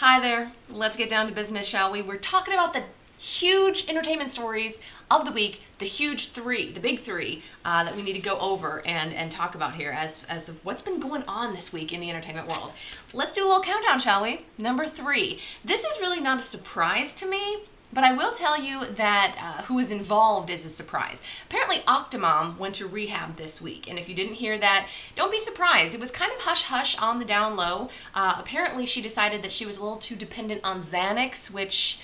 Hi there. Let's get down to business, shall we? We're talking about the huge entertainment stories of the week, the huge three, the big three that we need to go over and talk about here as of what's been going on this week in the entertainment world. Let's do a little countdown, shall we? Number 3. This is really not a surprise to me, but I will tell you that who is involved is a surprise. Apparently, Octomom went to rehab this week, and if you didn't hear that, don't be surprised. It was kind of hush-hush on the down low. Apparently, she decided that she was a little too dependent on Xanax, which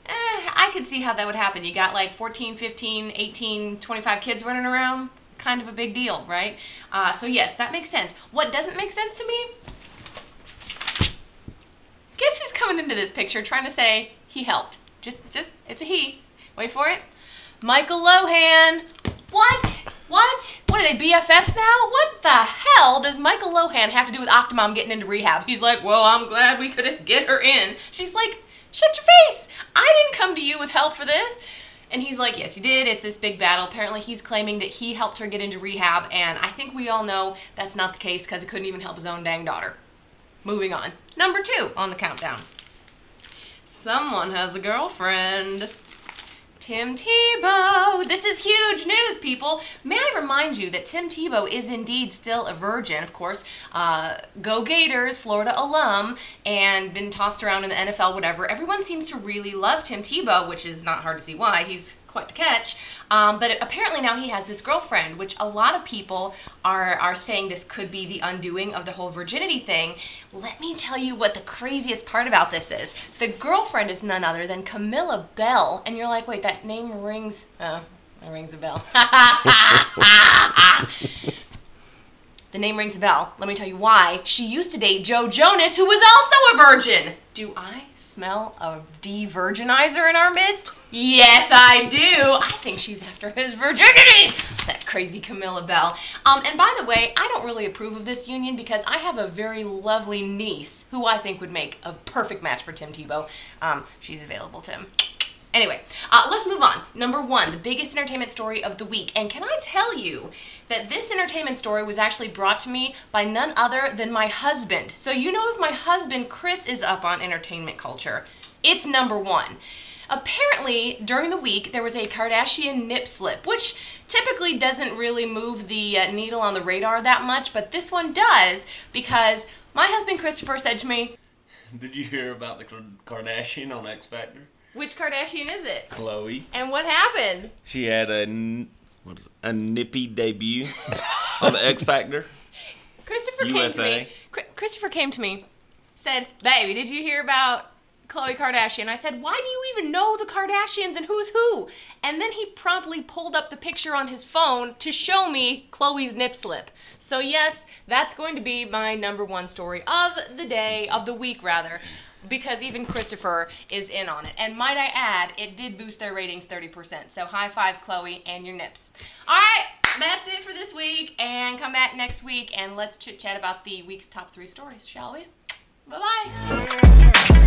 I could see how that would happen. You got like 14, 15, 18, 25 kids running around. Kind of a big deal, right? So yes, that makes sense. What doesn't make sense to me? Guess who's coming into this picture trying to say he helped? Just, it's a he. Wait for it. Michael Lohan. What? What are they, BFFs now? What the hell does Michael Lohan have to do with Octomom getting into rehab? He's like, well, I'm glad we could get her in. She's like, shut your face. I didn't come to you with help for this. And he's like, yes, you did. It's this big battle. Apparently, he's claiming that he helped her get into rehab, and I think we all know that's not the case because he couldn't even help his own dang daughter. Moving on. Number 2 on the countdown. Someone has a girlfriend. Tim Tebow. This is huge news, people. May I remind you that Tim Tebow is indeed still a virgin, of course. Go Gators, Florida alum, and been tossed around in the NFL, whatever. Everyone seems to really love Tim Tebow, which is not hard to see why. He's quite the catch. But apparently now he has this girlfriend, which a lot of people are saying this could be the undoing of the whole virginity thing. Let me tell you what the craziest part about this is. The girlfriend is none other than Camilla Bell. And you're like, wait, that name rings... Oh, that rings a bell. The name rings a bell. Let me tell you why. She used to date Joe Jonas, who was also a virgin. Do I smell a de-virginizer in our midst? Yes, I do. I think she's after his virginity. That crazy Camilla Bell. And by the way, I don't really approve of this union because I have a very lovely niece who I think would make a perfect match for Tim Tebow. She's available, Tim. Anyway, let's move on. Number 1, the biggest entertainment story of the week. And can I tell you that this entertainment story was actually brought to me by none other than my husband. So you know if my husband, Chris, is up on entertainment culture, it's number 1. Apparently, during the week, there was a Kardashian nip slip, which typically doesn't really move the needle on the radar that much, but this one does because my husband, Christopher, said to me... Did you hear about the Kardashian on X Factor? Which Kardashian is it? Khloe. And what happened? She had a nippy debut on the X Factor. Christopher came to me, said, baby, did you hear about Khloe Kardashian? I said, why do you even know the Kardashians and who's who? And then he promptly pulled up the picture on his phone to show me Khloe's nip slip. So yes, that's going to be my number 1 story of the day, of the week rather, because even Christopher is in on it. And might I add, it did boost their ratings 30%. So high five, Khloe, and your nips. All right, that's it for this week. And come back next week and let's chit-chat about the week's top 3 stories, shall we? Bye-bye.